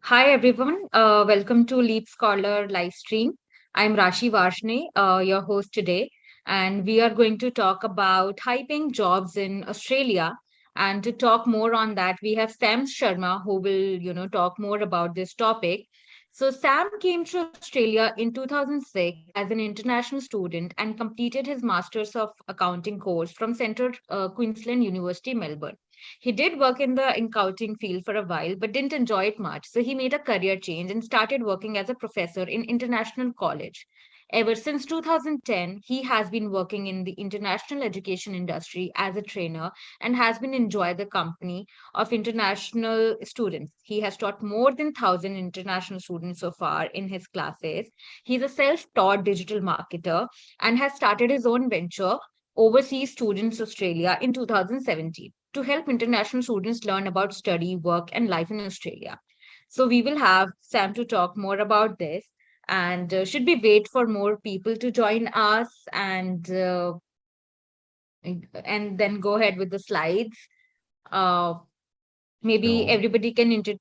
Hi everyone, welcome to LeapScholar live stream. I'm Rashi Varshne, your host today, and we are going to talk about high-paying jobs in Australia. And to talk more on that, we have Sam Sharma who will, talk more about this topic. So Sam came to Australia in 2006 as an international student and completed his Masters of Accounting course from Central Queensland University, Melbourne. He did work in the accounting field for a while, but didn't enjoy it much. So he made a career change and started working as a professor in international college. Ever since 2010, he has been working in the international education industry as a trainer and has been enjoying the company of international students. He has taught more than 1,000 international students so far in his classes. He's a self-taught digital marketer and has started his own venture, Overseas Students Australia, in 2017 to help international students learn about study, work, and life in Australia. So we will have Sam to talk more about this. And should we wait for more people to join us and then go ahead with the slides? Uh, Maybe Sure. everybody can introduce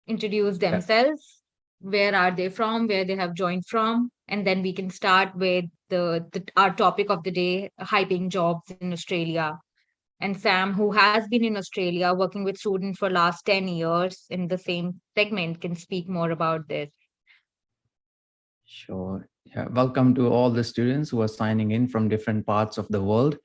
Yeah, themselves. Where are they from? Where they have joined from? And then we can start with our topic of the day: high paying jobs in Australia. And Sam, who has been in Australia working with students for last 10 years in the same segment, can speak more about this. sure. Yeah, welcome to all the students who are signing in from different parts of the world.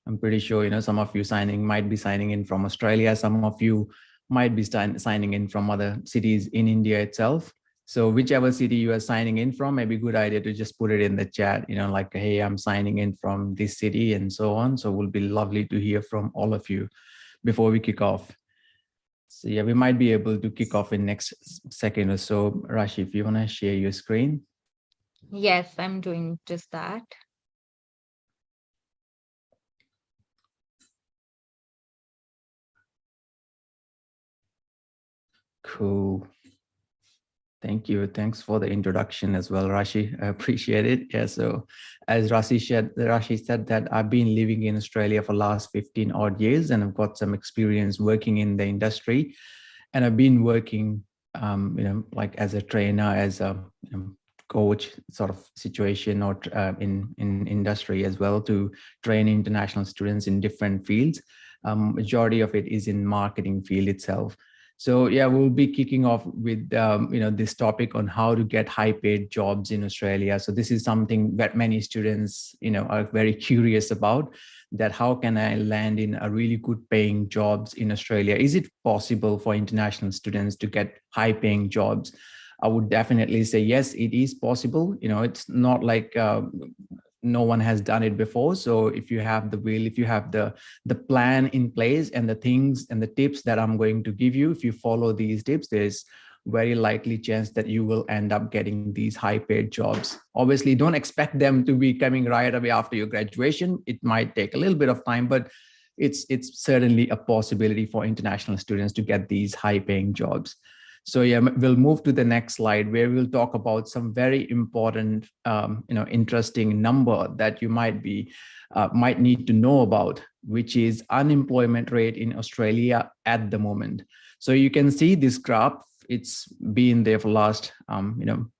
I'm pretty sure, some of you might be signing in from Australia. Some of you might be signing in from other cities in India itself. So whichever city you are signing in from, maybe a good idea to just put it in the chat, like, hey, I'm signing in from this city and so on. So it will be lovely to hear from all of you before we kick off. So yeah, we might be able to kick off in next second or so. Rashi, if you want to share your screen. Yes, I'm doing just that. Cool. Thank you. Thanks for the introduction as well, Rashi. I appreciate it. Yeah. So as Rashi said that I've been living in Australia for last 15 odd years, and I've got some experience working in the industry. And I've been working, like as a trainer, as a coach sort of situation, or in industry as well, to train international students in different fields. Majority of it is in marketing field itself. So yeah, we'll be kicking off with this topic on how to get high paid jobs in Australia. So this is something that many students are very curious about, that how can I land in a really good paying jobs in Australia? Is it possible for international students to get high paying jobs? I would definitely say yes, it is possible. It's not like no one has done it before. So if you have the will, if you have the plan in place, and the things and the tips that I'm going to give you, if you follow these tips, there's very likely chance that you will end up getting these high paid jobs. Obviously, don't expect them to be coming right away after your graduation. It might take a little bit of time, but it's certainly a possibility for international students to get these high paying jobs. So yeah, we'll move to the next slide, where we'll talk about some very important, interesting number that you might need to know about, which is unemployment rate in Australia at the moment. So you can see this graph. It's been there for last,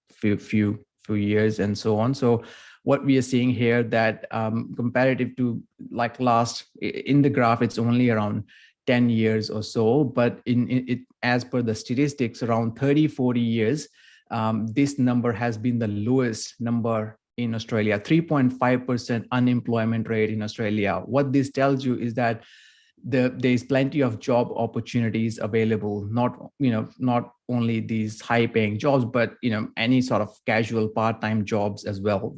few years and so on. So what we are seeing here, that comparative to like last in the graph, it's only around 10 years or so, but in it, as per the statistics, around 30-40 years, this number has been the lowest number in Australia. 3.5% unemployment rate in Australia. What this tells you is that there's plenty of job opportunities available, not only these high paying jobs, but any sort of casual part-time jobs as well,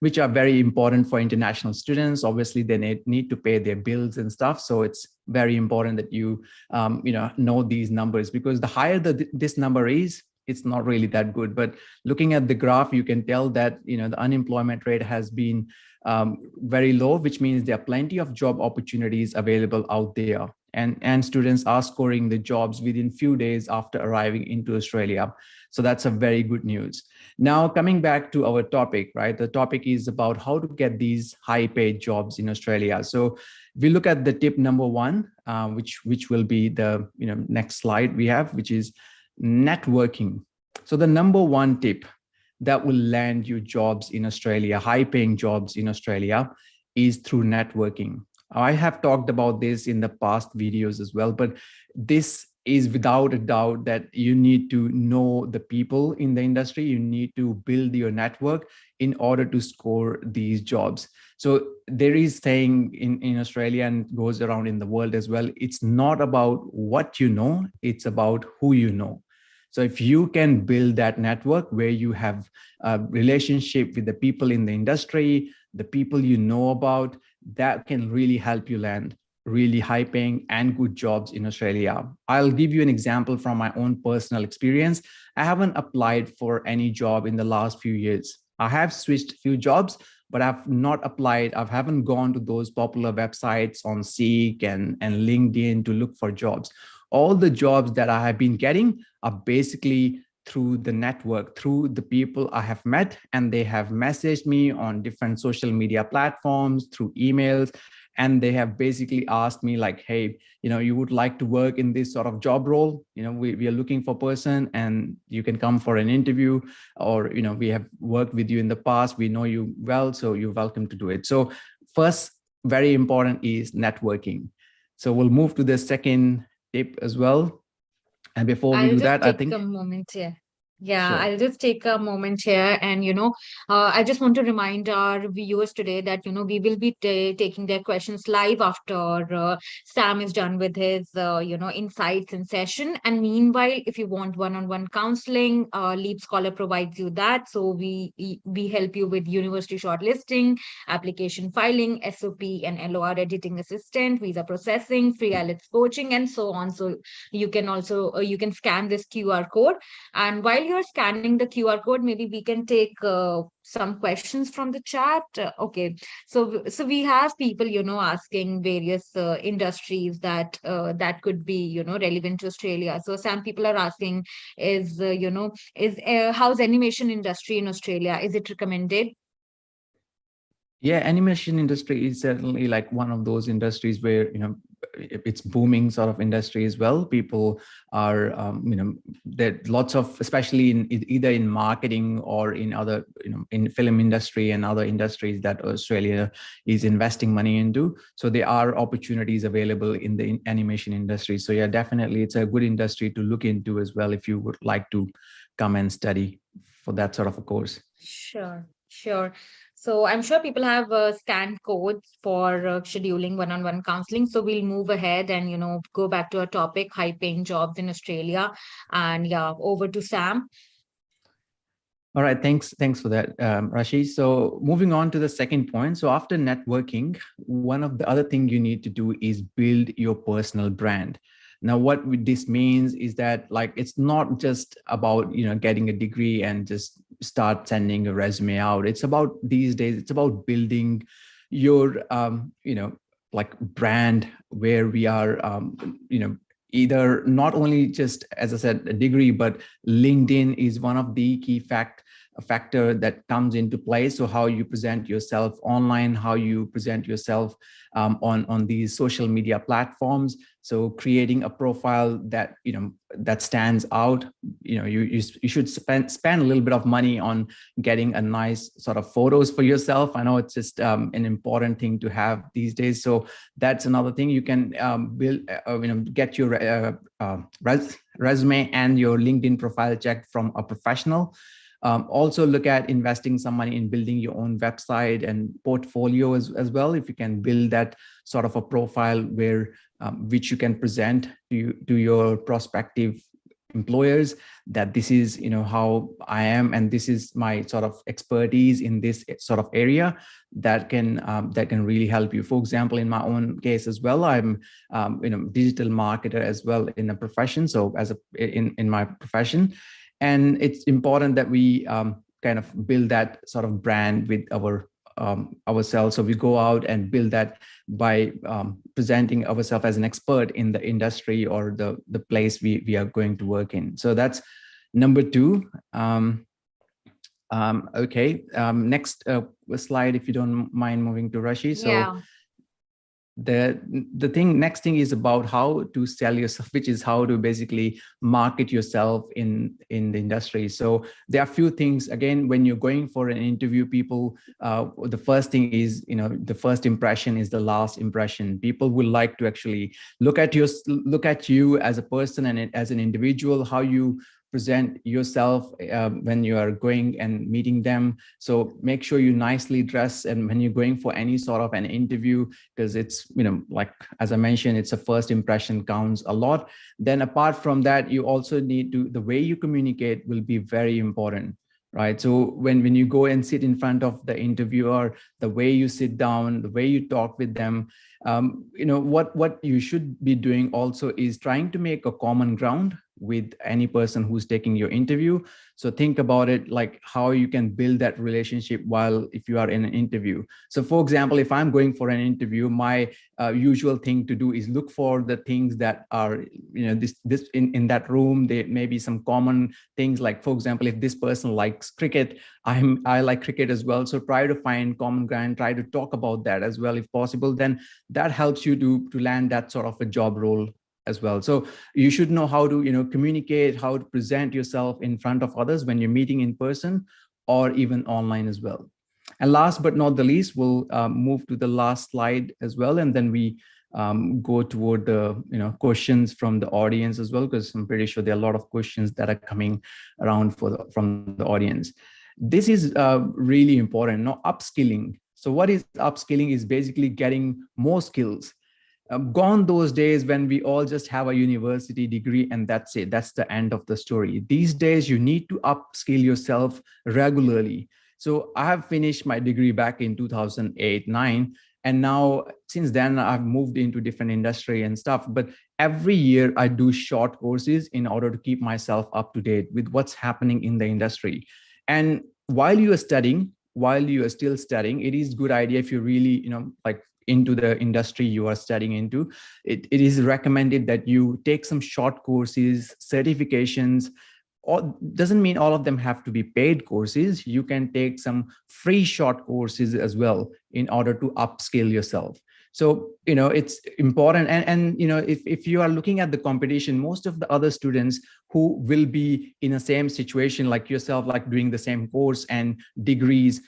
which are very important for international students. Obviously they need to pay their bills and stuff, so it's very important that you know these numbers, because the higher this number is, it's not really that good. But looking at the graph, you can tell that the unemployment rate has been very low, which means there are plenty of job opportunities available out there, and students are scoring the jobs within few days after arriving into Australia. So that's a very good news. Now, coming back to our topic, right? The topic is about how to get these high paid jobs in Australia. So If we look at the tip number one, which will be the next slide we have, which is networking. So the number one tip that will land you jobs in Australia, high-paying jobs in Australia, is through networking. I have talked about this in the past videos as well, but this is without a doubt that you need to know the people in the industry. You need to build your network in order to score these jobs. So there is saying in Australia, and goes around in the world as well, it's not about what you know, it's about who you know. So if you can build that network where you have a relationship with the people in the industry, the people you know about, that can really help you land really high paying and good jobs in Australia. I'll give you an example from my own personal experience. I haven't applied for any job in the last few years. I have switched a few jobs, but I've not applied. I haven't gone to those popular websites on Seek and LinkedIn to look for jobs. All the jobs that I have been getting are basically through the network, through the people I have met, and they have messaged me on different social media platforms, through emails, and they have basically asked me like, hey, you would like to work in this sort of job role, we are looking for a person and you can come for an interview, or we have worked with you in the past, we know you well, so you're welcome to do it. So first, very important is networking. So we'll move to the second tip as well. And before we do that, I think a moment here. Yeah, sure. I'll just take a moment here. And, I just want to remind our viewers today that, we will be taking their questions live after Sam is done with his, insights and session. And meanwhile, if you want one-on-one counseling, LeapScholar provides you that. So we help you with university shortlisting, application filing, SOP and LOR editing assistant, visa processing, free IELTS coaching, and so on. So you can also, you can scan this QR code. And while you're scanning the QR code, maybe we can take some questions from the chat. Okay, so we have people, asking various industries that could be, relevant to Australia. So some people are asking, is how's animation industry in Australia? Is it recommended? Yeah, animation industry is certainly like one of those industries where it's booming sort of industry as well. People are there lots of, especially in either in marketing or in other in film industry and other industries that Australia is investing money into. So there are opportunities available in the animation industry. So yeah, definitely it's a good industry to look into as well if you would like to come and study for that sort of a course. Sure. So I'm sure people have scanned codes for scheduling one-on-one counseling. So we'll move ahead and, go back to our topic, high-paying jobs in Australia. And yeah, over to Sam. All right, thanks for that, Rashi. So moving on to the second point. So after networking, one of the other things you need to do is build your personal brand. Now, what this means is that like it's not just about getting a degree and just start sending a resume out. It's about these days. It's about building your like brand, where we are either not only just, as I said, a degree, but LinkedIn is one of the key factor that comes into play. So how you present yourself online, how you present yourself on these social media platforms. So creating a profile that that stands out. You should spend a little bit of money on getting a nice sort of photos for yourself. I know it's just an important thing to have these days. So that's another thing you can build. Get your resume and your LinkedIn profile checked from a professional. Also look at investing some money in building your own website and portfolio as well. If you can build that sort of a profile where which you can present to your prospective employers, that this is how I am and this is my sort of expertise in this sort of area, that can really help you. For example, in my own case as well, I'm digital marketer as well in a profession. So as in my profession. And it's important that we kind of build that sort of brand with ourselves. So we go out and build that by presenting ourselves as an expert in the industry or the place we are going to work in. So that's number two. Okay, next slide, if you don't mind moving to Rashi. So Yeah. the next thing is about how to sell yourself, which is how to basically market yourself in the industry. So there are a few things. Again, when you're going for an interview, people, the first thing is, the first impression is the last impression. People will like to actually look at you as a person and as an individual, how you present yourself when you are going and meeting them. So make sure you nicely dress, and when you're going for any sort of an interview, because it's, like as I mentioned, it's a first impression counts a lot. Then apart from that, you also need to, the way you communicate will be very important, right? So when you go and sit in front of the interviewer, the way you sit down, the way you talk with them, what you should be doing also is trying to make a common ground with any person who's taking your interview. So think about it like how you can build that relationship while if you are in an interview. So for example, if I'm going for an interview, my usual thing to do is look for the things that are, this in that room. There may be some common things, like for example, if this person likes cricket, I like cricket as well. So try to find common ground, try to talk about that as well if possible. Then that helps you to land that sort of a job role as well. So you should know how to, communicate, how to present yourself in front of others when you're meeting in person or even online as well. And last but not the least, we'll move to the last slide as well, and then we go toward the questions from the audience as well, because I'm pretty sure there are a lot of questions that are coming around from the audience. This is really important. Now, upskilling. So what is upskilling? Is basically getting more skills. Gone those days when we all just have a university degree and that's it. That's the end of the story. These days, you need to upskill yourself regularly. So I have finished my degree back in 2008-9. And now since then, I've moved into different industry and stuff. But every year I do short courses in order to keep myself up to date with what's happening in the industry. And while you are studying, while you are still studying, it is a good idea if you really, like into the industry you are studying into, it is recommended that you take some short courses, certifications. Or doesn't mean all of them have to be paid courses. You can take some free short courses as well in order to upskill yourself. So, it's important. And if you are looking at the competition, most of the other students who will be in the same situation like yourself, like doing the same course and degrees,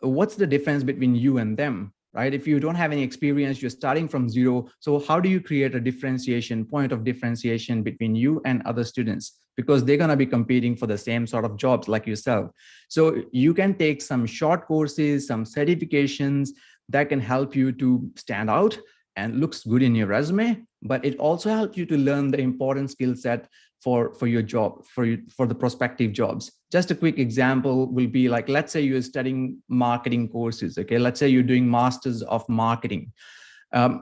what's the difference between you and them? Right? If you don't have any experience, you're starting from zero. So how do you create a point of differentiation between you and other students? Because they're going to be competing for the same sort of jobs like yourself. So you can take some short courses, some certifications that can help you to stand out and looks good in your resume, but it also helps you to learn the important skill set for your job, for the prospective jobs. Just a quick example will be like, let's say you're studying marketing courses. Okay, let's say you're doing masters of marketing.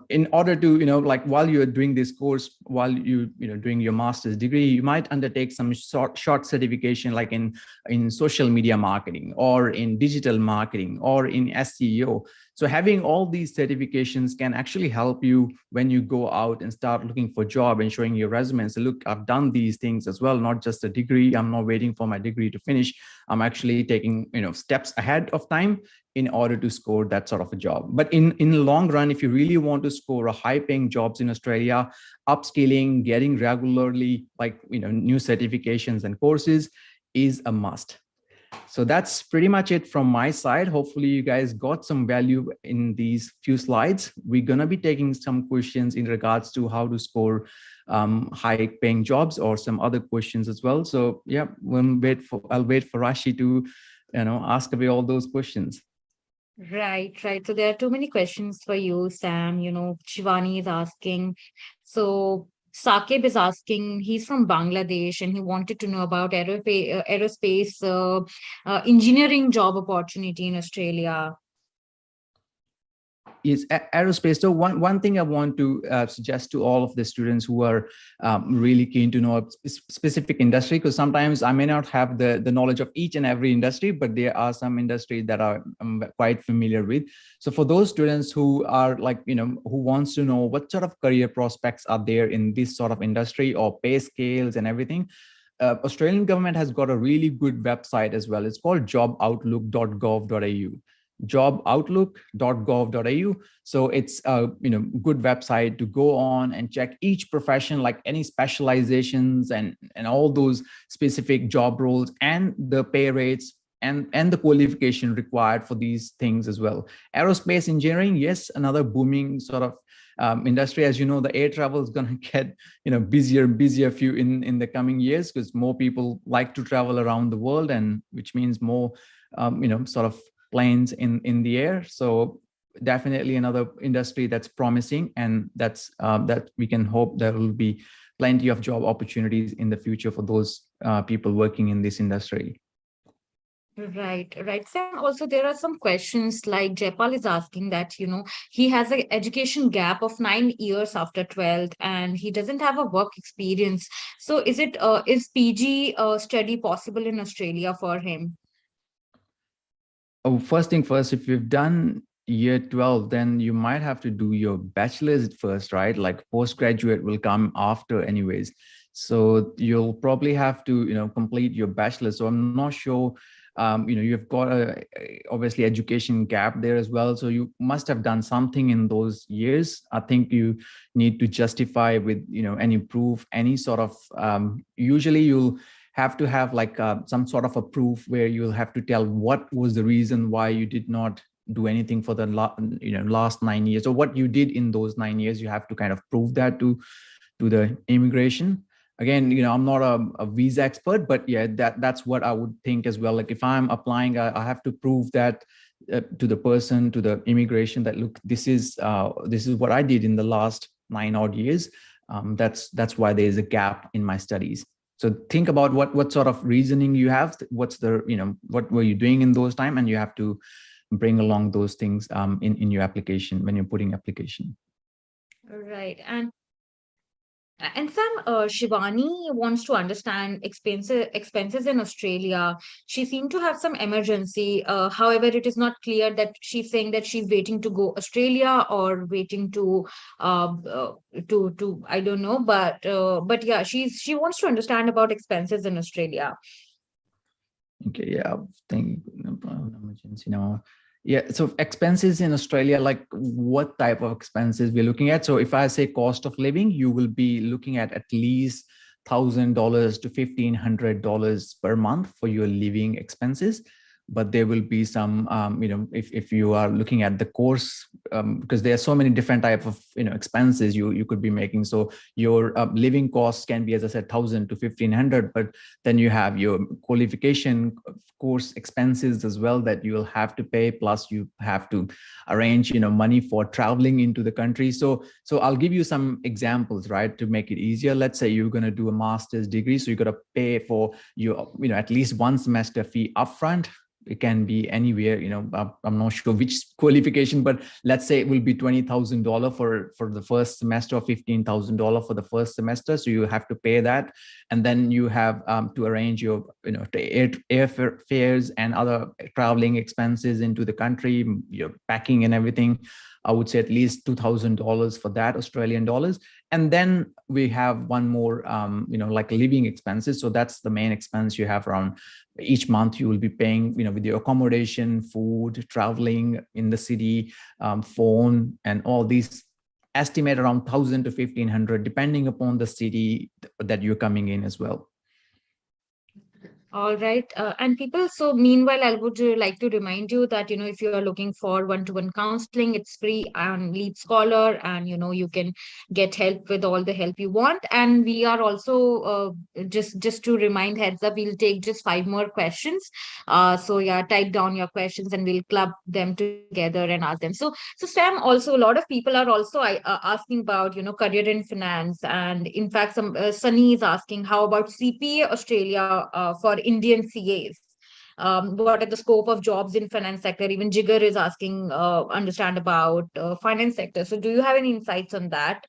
In order to, like while you're doing this course, while doing your master's degree, you might undertake some short certification, like in social media marketing or in digital marketing or in SEO. So having all these certifications can actually help you when you go out and start looking for a job and showing your resume and say, look, I've done these things as well, not just a degree. I'm not waiting for my degree to finish. I'm actually taking, steps ahead of time in order to score that sort of a job. But in the long run, if you really want to score a high paying jobs in Australia, upskilling, getting regularly like, new certifications and courses is a must. So that's pretty much it from my side. Hopefully you guys got some value in these few slides. We're going to be taking some questions in regards to how to score high paying jobs or some other questions as well. So yeah, I'll wait for Rashi to, ask away all those questions. Right, right. So there are too many questions for you, Sam. Shivani is asking. So Sakib is asking, he's from Bangladesh and he wanted to know about aerospace engineering job opportunity in Australia. Is aerospace. So one thing I want to suggest to all of the students who are really keen to know a specific industry, because sometimes I may not have the knowledge of each and every industry, but there are some industries that I'm quite familiar with. So for those students who are like, who wants to know what sort of career prospects are there in this sort of industry or pay scales and everything, Australian government has got a really good website as well. It's called joboutlook.gov.au. joboutlook.gov.au. So it's a good website to go on and check each profession, like any specializations and all those specific job roles and the pay rates and the qualification required for these things as well. Aerospace engineering, yes, another booming sort of industry. As you know, the air travel is going to get busier and busier few in the coming years, because more people like to travel around the world, and which means more sort of planes in the air. So definitely another industry that's promising, and that we can hope there will be plenty of job opportunities in the future for those people working in this industry. Right, right. Sam, also there are some questions like Jepal is asking that, he has an education gap of 9 years after 12th and he doesn't have a work experience. So is PG study possible in Australia for him? Oh, first thing first, if you've done year 12, then you might have to do your bachelor's first, right? Like postgraduate will come after anyways. So you'll probably have to, complete your bachelor's. So I'm not sure, you've got obviously education gap there as well. So you must have done something in those years. I think you need to justify with, any proof, any sort of, usually you'll have to have like some sort of a proof where you'll have to tell what was the reason why you did not do anything for the last 9 years, or what you did in those 9 years. You have to kind of prove that to the immigration. Again, I'm not a visa expert, but yeah, that's what I would think as well. Like if I'm applying, I have to prove that to the person, to the immigration, that look, this is what I did in the last 9 odd years. That's why there is a gap in my studies. So think about what sort of reasoning you have. What's the what were you doing in those time, and you have to bring along those things in your application when you're putting application. Right. And Sam, Shivani wants to understand expenses in Australia. She seemed to have some emergency. However, it is not clear that she's saying that she's waiting to go Australia or waiting to I don't know, but yeah, she wants to understand about expenses in Australia. Okay, yeah, I think emergency now. Yeah, so expenses in Australia, like what type of expenses we're looking at. So if I say cost of living, you will be looking at least $1,000 to $1,500 per month for your living expenses. But there will be some, if you are looking at the course, because there are so many different type of expenses you could be making. So your living costs can be, as I said, 1,000 to 1,500, but then you have your qualification course expenses as well that you will have to pay. Plus you have to arrange money for traveling into the country. So I'll give you some examples, right, to make it easier. Let's say you're going to do a master's degree, so you got to pay for your at least one semester fee upfront. It can be anywhere, I'm not sure which qualification, but let's say it will be $20,000 for the first semester, or $15,000 for the first semester. So you have to pay that. And then you have to arrange your, airfares and other traveling expenses into the country, your packing and everything. I would say at least $2,000 for that, Australian dollars. And then we have one more, like living expenses. So that's the main expense you have around each month. You will be paying, with your accommodation, food, traveling in the city, phone, and all these. Estimate around 1,000 to 1,500, depending upon the city that you're coming in as well. All right. And people, so meanwhile, I would like to remind you that, if you are looking for one-to-one counseling, it's free on LeapScholar, and, you can get help with all the help you want. And we are also, just to remind, heads up, we'll take just 5 more questions. So yeah, type down your questions and we'll club them together and ask them. So Sam, also, a lot of people are also asking about, career in finance. And in fact, Sunny is asking, how about CPA Australia for Indian CAs? What are the scope of jobs in finance sector? Even Jigar is asking, understand about finance sector. So do you have any insights on that?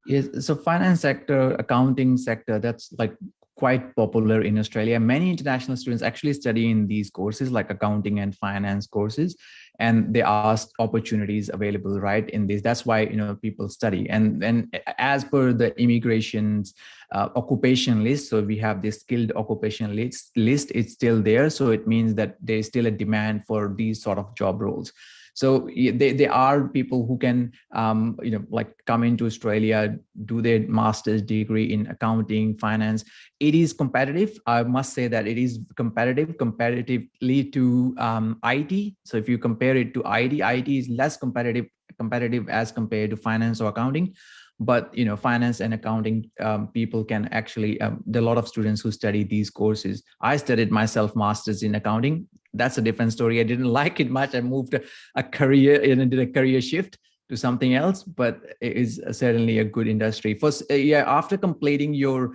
Yes, so finance sector, accounting sector, that's like quite popular in Australia. Many international students actually study in these courses, like accounting and finance courses. and they ask opportunities available right in this. That's why people study. And then as per the immigration's occupation list, so we have this skilled occupation list, it's still there. So it means that there's still a demand for these sort of job roles. So there are people who can, like come into Australia, do their master's degree in accounting, finance. It is competitive. I must say that it is comparatively to IT. So if you compare it to IT is less competitive as compared to finance or accounting. But finance and accounting people can actually, there are a lot of students who study these courses. I studied myself masters in accounting. That's a different story. I didn't like it much. I moved a career and did a career shift to something else, but it is certainly a good industry. First, after completing your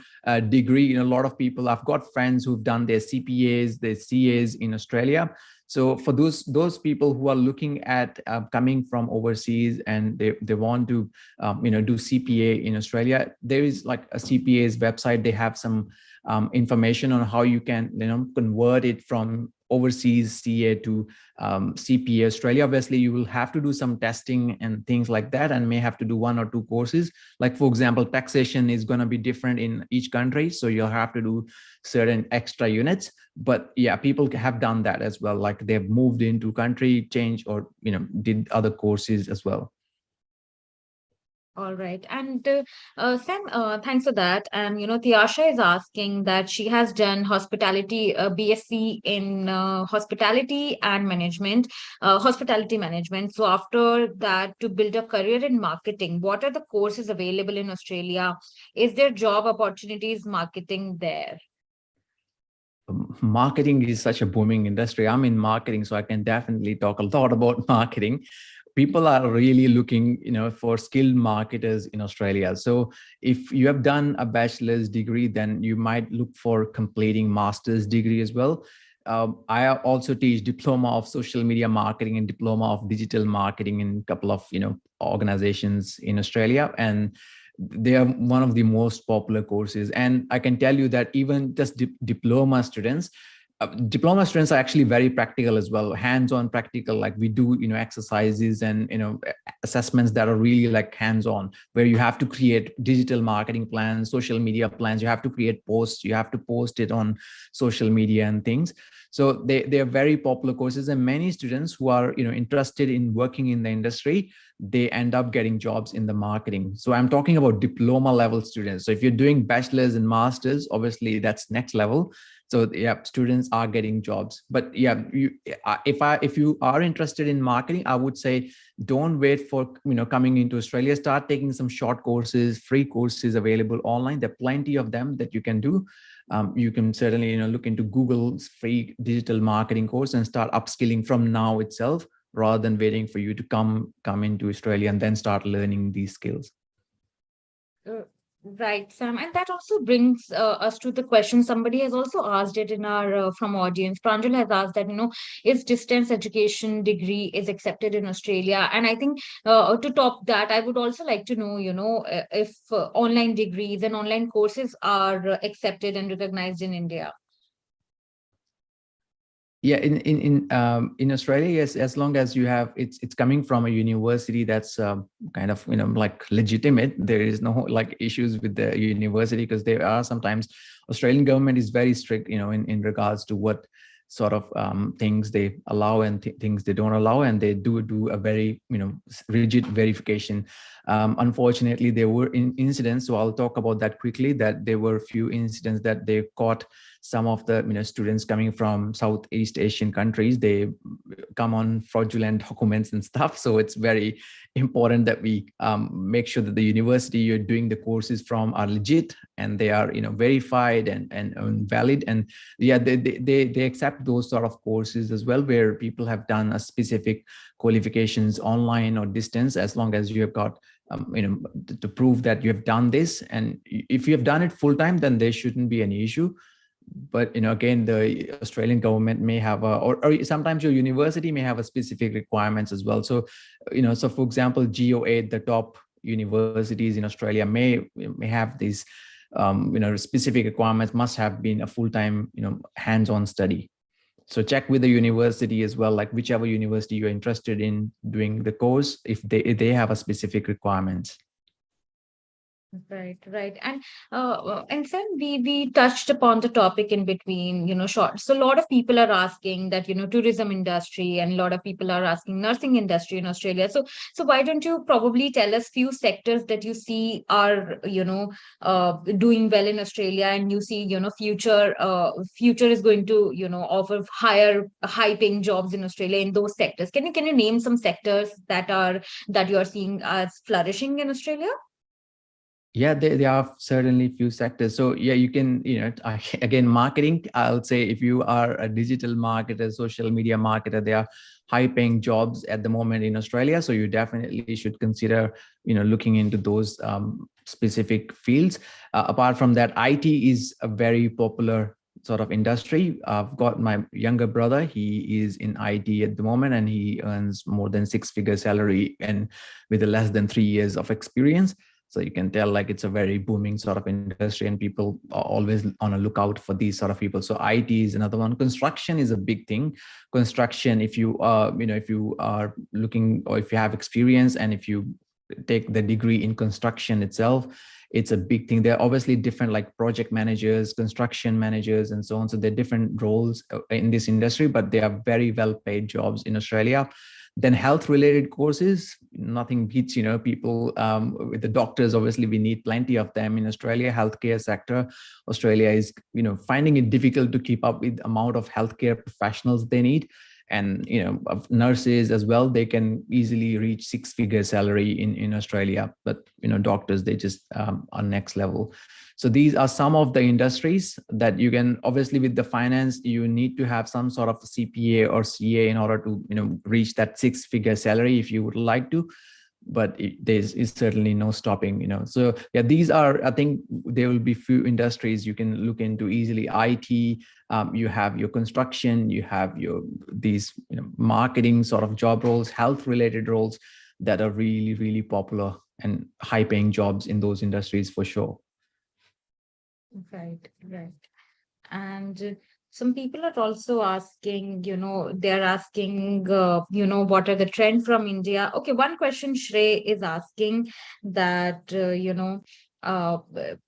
degree, a lot of people, I've got friends who've done their CPAs, their CAs in Australia. So for those people who are looking at coming from overseas and they want to do CPA in Australia, there is like a CPA's website. They have some information on how you can convert it from overseas CA to CPA Australia. Obviously, you will have to do some testing and things like that, and may have to do 1 or 2 courses. Like, for example, taxation is going to be different in each country, so you'll have to do certain extra units. But yeah, people have done that as well. Like they've moved into country change or did other courses as well. All right. And Sam, thanks for that. And, Tiasha is asking that she has done hospitality, BSc in hospitality management. So after that, to build a career in marketing, what are the courses available in Australia? Is there job opportunities marketing there? Marketing is such a booming industry. I'm in marketing, so I can definitely talk a lot about marketing. People are really looking for skilled marketers in Australia. So if you have done a bachelor's degree, then you might look for completing master's degree as well. I also teach diploma of social media marketing and diploma of digital marketing in a couple of organizations in Australia, and they are one of the most popular courses. And I can tell you that even just diploma students are actually very practical as well, hands-on practical. Like we do exercises and assessments that are really like hands-on, where you have to create digital marketing plans, social media plans. You have to create posts, you have to post it on social media and things. So they are very popular courses, and many students who are interested in working in the industry, they end up getting jobs in the marketing. So I'm talking about diploma level students. So if you're doing bachelor's and master's, obviously that's next level. So yeah, students are getting jobs. But yeah, if you are interested in marketing, I would say don't wait for coming into Australia. Start taking some short courses, free courses available online. There are plenty of them that you can do. You can certainly look into Google's free digital marketing course and start upskilling from now itself, rather than waiting for you to come into Australia and then start learning these skills. Right, Sam. And that also brings us to the question. Somebody has also asked it in our from audience. Pranjal has asked that, is distance education degree is accepted in Australia? And I think to top that, I would also like to know, if online degrees and online courses are accepted and recognized in India. Yeah, in Australia, yes, as long as you have it's coming from a university that's kind of like legitimate. There is no like issues with the university, because there are sometimes Australian government is very strict in regards to what sort of things they allow and things they don't allow, and they do a very rigid verification. Unfortunately, there were incidents, so I'll talk about that quickly, that there were a few incidents that they caught some of the students coming from Southeast Asian countries. They come on fraudulent documents and stuff. So it's very important that we make sure that the university you're doing the courses from are legit and they are verified and valid. And yeah, they accept those sort of courses as well, where people have done a specific qualifications online or distance, as long as you have got to prove that you have done this. And if you have done it full time, then there shouldn't be any issue. But again, the Australian government may have or sometimes your university may have a specific requirements as well. So so for example, GO8, the top universities in Australia may have these specific requirements, must have been a full-time hands-on study. So check with the university as well, like whichever university you're interested in doing the course, if they have a specific requirements. Right, right. And then we touched upon the topic in between, short. So a lot of people are asking that, tourism industry, and a lot of people are asking nursing industry in Australia. So why don't you probably tell us few sectors that you see are, doing well in Australia, and you see, future is going to, offer high paying jobs in Australia in those sectors. Can you name some sectors that you are seeing as flourishing in Australia? Yeah, there are certainly few sectors. So yeah, you can, again, marketing, I would say if you are a digital marketer, social media marketer, there are high paying jobs at the moment in Australia. So you definitely should consider, looking into those specific fields. Apart from that, IT is a very popular sort of industry. I've got my younger brother, he is in IT at the moment, and he earns more than six-figure salary and with less than 3 years of experience. So you can tell like it's a very booming sort of industry, and people are always on a lookout for these sort of people. So IT is another one. Construction is a big thing. Construction, if you if you are looking, or if you have experience, and if you take the degree in construction itself, it's a big thing. There are obviously different like project managers, construction managers, and so on. So there are different roles in this industry, but they are very well paid jobs in Australia. Then health related courses, nothing beats, people with the doctors. Obviously, we need plenty of them in Australia. Healthcare sector, Australia is, finding it difficult to keep up with the amount of healthcare professionals they need. And, of nurses as well, they can easily reach six-figure salary in Australia. But, doctors, they just are next level. So these are some of the industries that you can, obviously with the finance, you need to have some sort of CPA or CA in order to, reach that six-figure salary if you would like to. But there is certainly no stopping, So yeah, these are, I think there will be few industries you can look into easily. IT, you have your construction, you have your these marketing sort of job roles, health related roles that are really, really popular and high paying jobs in those industries for sure. Right, right. And some people are also asking, they're asking, what are the trend from India? Okay, one question Shrey is asking that, uh,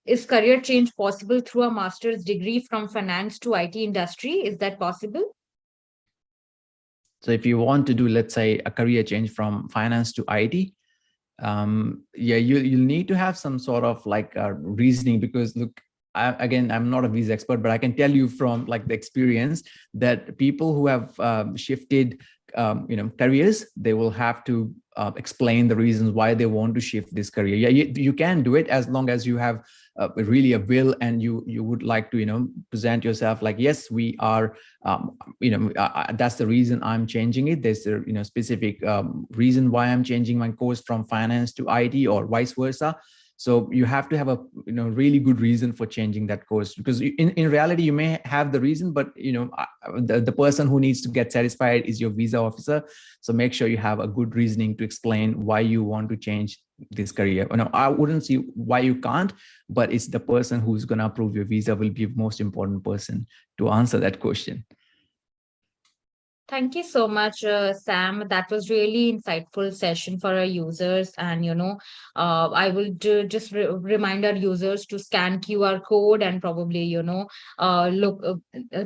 is career change possible through a master's degree from finance to IT industry? Is that possible? So if you want to do, let's say, a career change from finance to IT, yeah, you'll need to have some sort of like reasoning, because look, I'm not a visa expert, but I can tell you from like the experience that people who have shifted careers, they will have to explain the reasons why they want to shift this career. Yeah, you can do it as long as you have really a will, and you would like to present yourself like, yes, we are that's the reason I'm changing it. There's a specific reason why I'm changing my course from finance to IT, or vice versa. So you have to have a really good reason for changing that course, because in reality you may have the reason, but the person who needs to get satisfied is your visa officer. So make sure you have a good reasoning to explain why you want to change this career. I wouldn't see why you can't, but it's the person who's going to approve your visa will be the most important person to answer that question. Thank you so much, Sam. That was really insightful session for our users. And, I will just remind our users to scan QR code and probably, look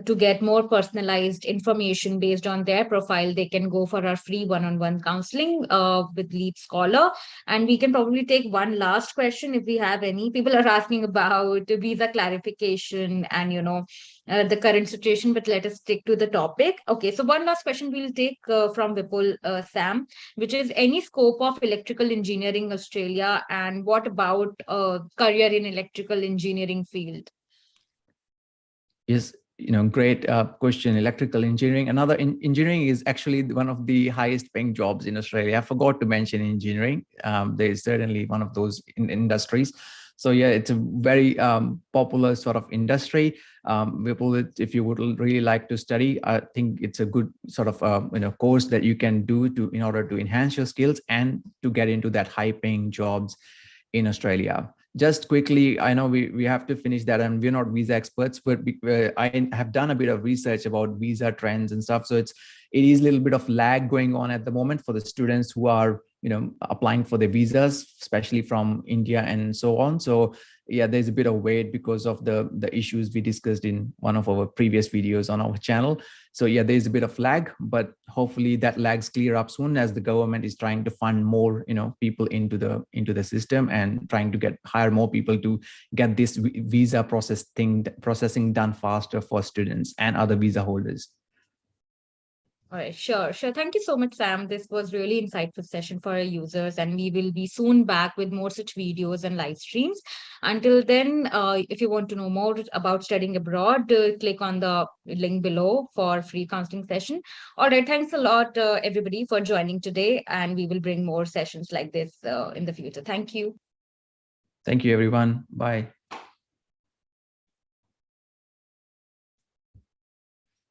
to get more personalized information based on their profile. They can go for our free one-on-one counseling with LeapScholar. And we can probably take one last question if we have any. People are asking about visa clarification and, the current situation, but let us stick to the topic. Okay, so one last question we'll take from Vipul, Sam, which is any scope of electrical engineering Australia, and what about career in electrical engineering field? Yes, great question. Electrical engineering, engineering is actually one of the highest paying jobs in Australia. I forgot to mention engineering. There is certainly one of those industries. So yeah, it's a very popular sort of industry. If you would really like to study, I think it's a good sort of course that you can do in order to enhance your skills and to get into that high paying jobs in Australia. just quickly, I know we have to finish that, and we're not visa experts, but I have done a bit of research about visa trends and stuff. So it is a little bit of lag going on at the moment for the students who are applying for the visas, especially from India and so on. So yeah, there's a bit of wait because of the issues we discussed in one of our previous videos on our channel. So yeah, there's a bit of lag, but hopefully that lags clear up soon, as the government is trying to fund more people into the system, and trying to hire more people to get this visa processing done faster for students and other visa holders. All right, sure. Thank you so much, Sam. This was really insightful session for our users, and we will be soon back with more such videos and live streams. Until then, if you want to know more about studying abroad, click on the link below for free counseling session. All right, thanks a lot, everybody, for joining today, and we will bring more sessions like this in the future. Thank you. Thank you, everyone. Bye.